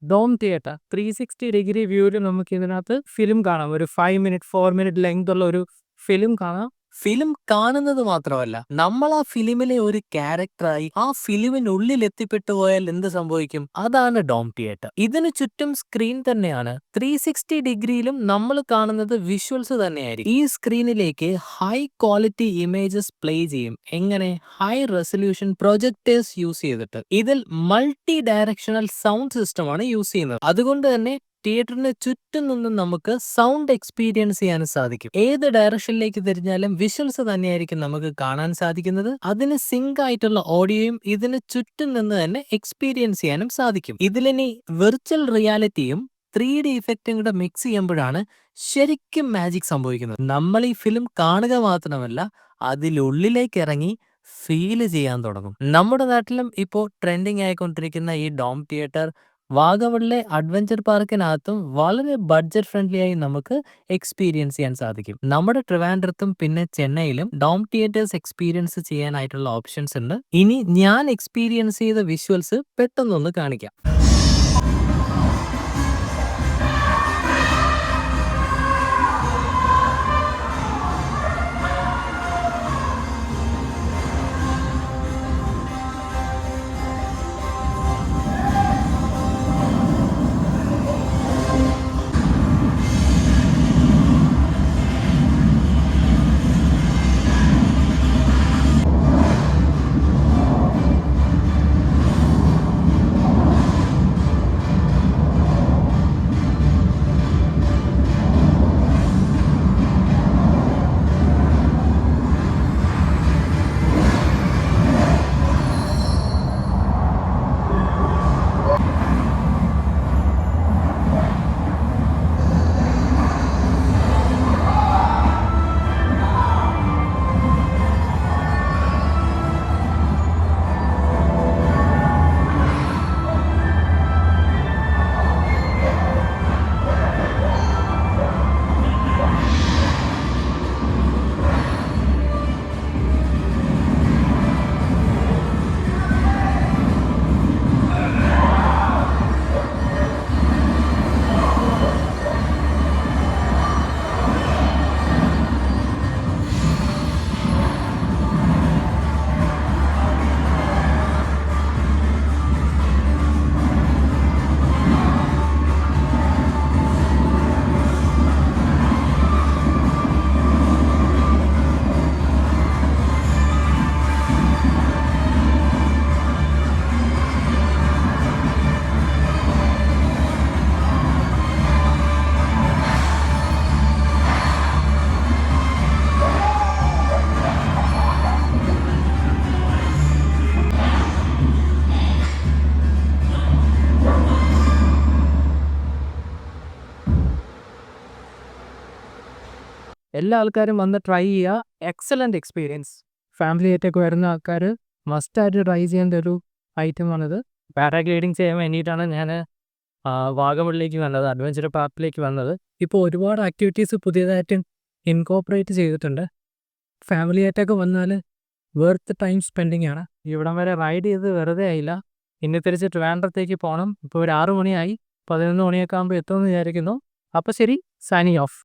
Dome theatre 360 degree വ്യൂവിൽ നമുക്ക് ഇതിനകത്ത് ഫിലിം കാണാം. ഒരു 5 മിനിറ്റ് 4 മിനിറ്റ് ലെങ്ത് ഉള്ള ഒരു ഫിലിം കാണാം. ഫിലിം കാണുന്നത് മാത്രമല്ല, നമ്മൾ ആ ഫിലിമിലെ ഒരു ക്യാരക്ടറായി ആ ഫിലിമിനുള്ളിൽ എത്തിപ്പെട്ടു പോയാൽ എന്ത് സംഭവിക്കും? അതാണ് ഡോം തിയേറ്റർ. ഇതിന് ചുറ്റും സ്ക്രീൻ തന്നെയാണ്. 360 ഡിഗ്രിയിലും നമ്മൾ കാണുന്നത് വിഷ്വൽസ് തന്നെയായിരിക്കും. ഈ സ്ക്രീനിലേക്ക് ഹൈ ക്വാളിറ്റി ഇമേജസ് പ്ലേ ചെയ്യും. എങ്ങനെ? ഹൈ റെസൊല്യൂഷൻ പ്രൊജക്ടേഴ്സ് യൂസ് ചെയ്തിട്ട്. ഇതിൽ മൾട്ടി ഡയറക്ഷണൽ സൗണ്ട് സിസ്റ്റമാണ് യൂസ് ചെയ്യുന്നത്. അതുകൊണ്ട് തന്നെ തിയേറ്ററിന് ചുറ്റും നിന്നും നമുക്ക് സൗണ്ട് എക്സ്പീരിയൻസ് ചെയ്യാൻ സാധിക്കും. ഏത് ഡയറക്ഷനിലേക്ക് തിരിഞ്ഞാലും വിഷ്വൽസ് തന്നെയായിരിക്കും നമുക്ക് കാണാൻ സാധിക്കുന്നത്. അതിന് സിങ്ക് ആയിട്ടുള്ള ഓഡിയോയും ഇതിന് ചുറ്റും നിന്ന് തന്നെ എക്സ്പീരിയൻസ് ചെയ്യാനും സാധിക്കും. ഇതിലിനി വിർച്വൽ റിയാലിറ്റിയും 3D ഇഫക്റ്റും കൂടെ മിക്സ് ചെയ്യുമ്പോഴാണ് ശരിക്കും മാജിക് സംഭവിക്കുന്നത്. നമ്മൾ ഈ ഫിലിം കാണുക മാത്രമല്ല, അതിലുള്ളിലേക്ക് ഇറങ്ങി ഫീൽ ചെയ്യാൻ തുടങ്ങും. നമ്മുടെ നാട്ടിലും ഇപ്പോൾ ട്രെൻഡിങ് ആയിക്കൊണ്ടിരിക്കുന്ന ഈ ഡോം തിയേറ്റർ വാഗമണിലെ അഡ്വഞ്ചർ പാർക്കിനകത്തും വളരെ ബഡ്ജറ്റ് ഫ്രണ്ട്ലി ആയി നമുക്ക് എക്സ്പീരിയൻസ് ചെയ്യാൻ സാധിക്കും. നമ്മുടെ ട്രിവാൻഡ്രത്തും പിന്നെ ചെന്നൈയിലും ഡോം തിയേറ്റേഴ്സ് എക്സ്പീരിയൻസ് ചെയ്യാനായിട്ടുള്ള ഓപ്ഷൻസ് ഉണ്ട്. ഇനി ഞാൻ എക്സ്പീരിയൻസ് ചെയ്ത വിഷ്വൽസ് പെട്ടെന്നൊന്ന് കാണിക്കാം. എല്ലാ ആൾക്കാരും വന്ന് ട്രൈ ചെയ്യുക. Excellent experience. ഫാമിലി ആയിട്ടൊക്കെ വരുന്ന ആൾക്കാർ മസ്റ്റായിട്ട് ട്രൈ ചെയ്യേണ്ട ഒരു ഐറ്റമാണിത്. പാരാഗ്ലൈഡിങ് ചെയ്യാൻ വേണ്ടിയിട്ടാണ് ഞാൻ വാഗമണിലേക്ക് വന്നത്, അഡ്വഞ്ചർ പാർക്കിലേക്ക് വന്നത്. ഇപ്പോൾ ഒരുപാട് ആക്ടിവിറ്റീസ് പുതിയതായിട്ട് ഇൻകോപ്പറേറ്റ് ചെയ്തിട്ടുണ്ട്. ഫാമിലി ആയിട്ടൊക്കെ വന്നാൽ വെർത്ത് ടൈം സ്പെൻഡിങ് ആണ്. ഇവിടം വരെ റൈഡ് ചെയ്ത് വെറുതെ ആയില്ല. ഇനി തിരിച്ച് ട്രിവാൻഡ്രത്തേക്ക് പോകണം. ഇപ്പോൾ ഒരു 6 മണിയായി, 11 മണിയൊക്കെ ആകുമ്പോൾ എത്തുമെന്ന് വിചാരിക്കുന്നു. അപ്പോൾ ശരി, സൈനിങ് ഓഫ്.